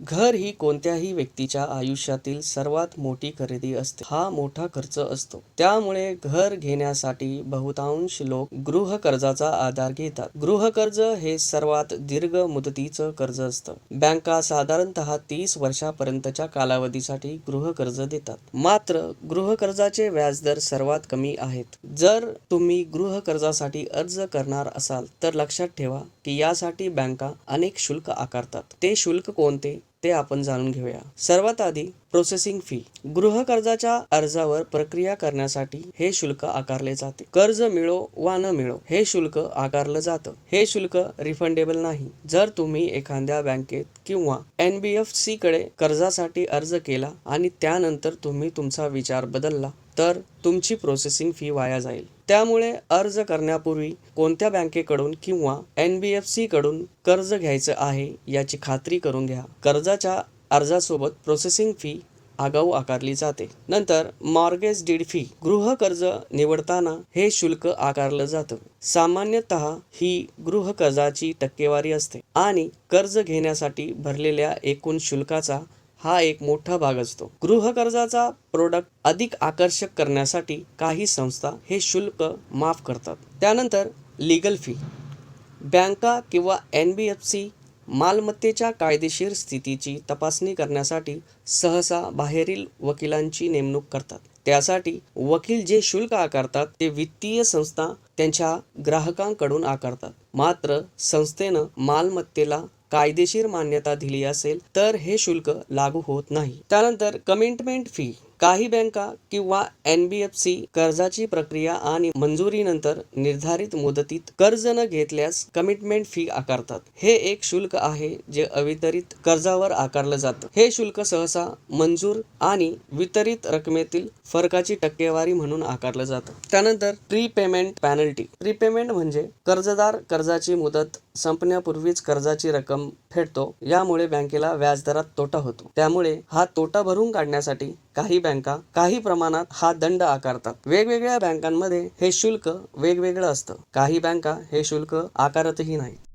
घर ही कोणत्याही व्यक्तीच्या आयुष्यातील सर्वात मोठी खरेदी असते. हा मोठा खर्च असतो. त्यामुळे घर घेण्यासाठी बहुतांश लोक गृह कर्जाचा आधार घेतात. गृह कर्ज हे सर्वात दीर्घ मुदतीचं कर्ज असतं. बँका साधारणतः 30 वर्षापर्यंतच्या कालावधीसाठी गृह कर्ज देतात. मात्र गृह कर्जाचे व्याजदर सर्वात कमी आहेत. जर तुम्ही गृह कर्जासाठी अर्ज करणार असाल तर लक्षात ठेवा की यासाठी बँका अनेक शुल्क आकारतात. ते शुल्क कोणते ते आपण जाणून घेऊया. सर्वात आधी प्रोसेसिंग फी. गृह कर्जाच्या अर्जावर प्रक्रिया करण्यासाठी हे शुल्क आकारले जाते. कर्ज मिळो वा न मिळो हे शुल्क आकारलं जातं. हे शुल्क रिफंडेबल नाही. जर तुम्ही एखाद्या बँकेत किंवा NBFC कडे कर्जासाठी अर्ज केला आणि त्यानंतर तुम्ही तुमचा विचार बदलला तर तुमची प्रोसेसिंग फी वाया जाईल. त्यामुळे अर्ज करण्यापूर्वी कोणत्या बँकेकडून किंवा NBFC कडून कर्ज घ्यायचं आहे याची खात्री करून घ्या. कर्जाच्या अर्जासोबत प्रोसेसिंग फी आगाऊ आकारली जाते. नंतर मॉर्गेज डीड फी. गृह कर्ज निवडताना हे शुल्क आकारलं जातं. सामान्यतः ही गृह कर्जाची टक्केवारी असते आणि कर्ज घेण्यासाठी भरलेल्या एकूण शुल्काचा हा एक मोठा भाग असतो. गृह कर्जाचा प्रोडक्ट अधिक आकर्षक करण्यासाठी काही संस्था हे शुल्क माफ करतात. त्यानंतर लीगल फी. बँका किंवा NBFC मालमत्तेच्या कायदेशीर स्थितीची तपासणी करण्यासाठी सहसा बाहेरील वकिलांची नेमणूक करतात. त्यासाठी वकील जे शुल्क आकारतात ते वित्तीय संस्था त्यांच्या ग्राहकांकडून आकारतात. मात्र संस्थेनं मालमत्तेला कायदेशीर मान्यता दिली असेल तर हे शुल्क लागू होत नाही. त्यानंतर कमिटमेंट फी. काही बँका किंवा NBFC कर्जाची प्रक्रिया आणि मंजुरीनंतर निर्धारित मुदतीत कर्ज न घेतल्यास कमिटमेंट फी आकारतात. हे एक शुल्क आहे जे अवितरित कर्जावर आकारलं जातं. हे शुल्क सहसा मंजूर आणि वितरित रकमेतील फरकाची टक्केवारी म्हणून आकारलं जातं. त्यानंतर प्रीपेमेंट पॅनल्टी. प्रीपेमेंट म्हणजे कर्जदार कर्जाची मुदत संपण्यापूर्वीच कर्जाची रक्कम फेडतो. यामुळे बँकेला व्याजदरात तोटा होतो. त्यामुळे हा तोटा भरून काढण्यासाठी काही बँका काही प्रमाणात हा दंड आकारतात. वेगवेगळ्या बँकांमध्ये हे शुल्क वेगवेगळं असतं. काही बँका हे शुल्क आकारतही नाहीत.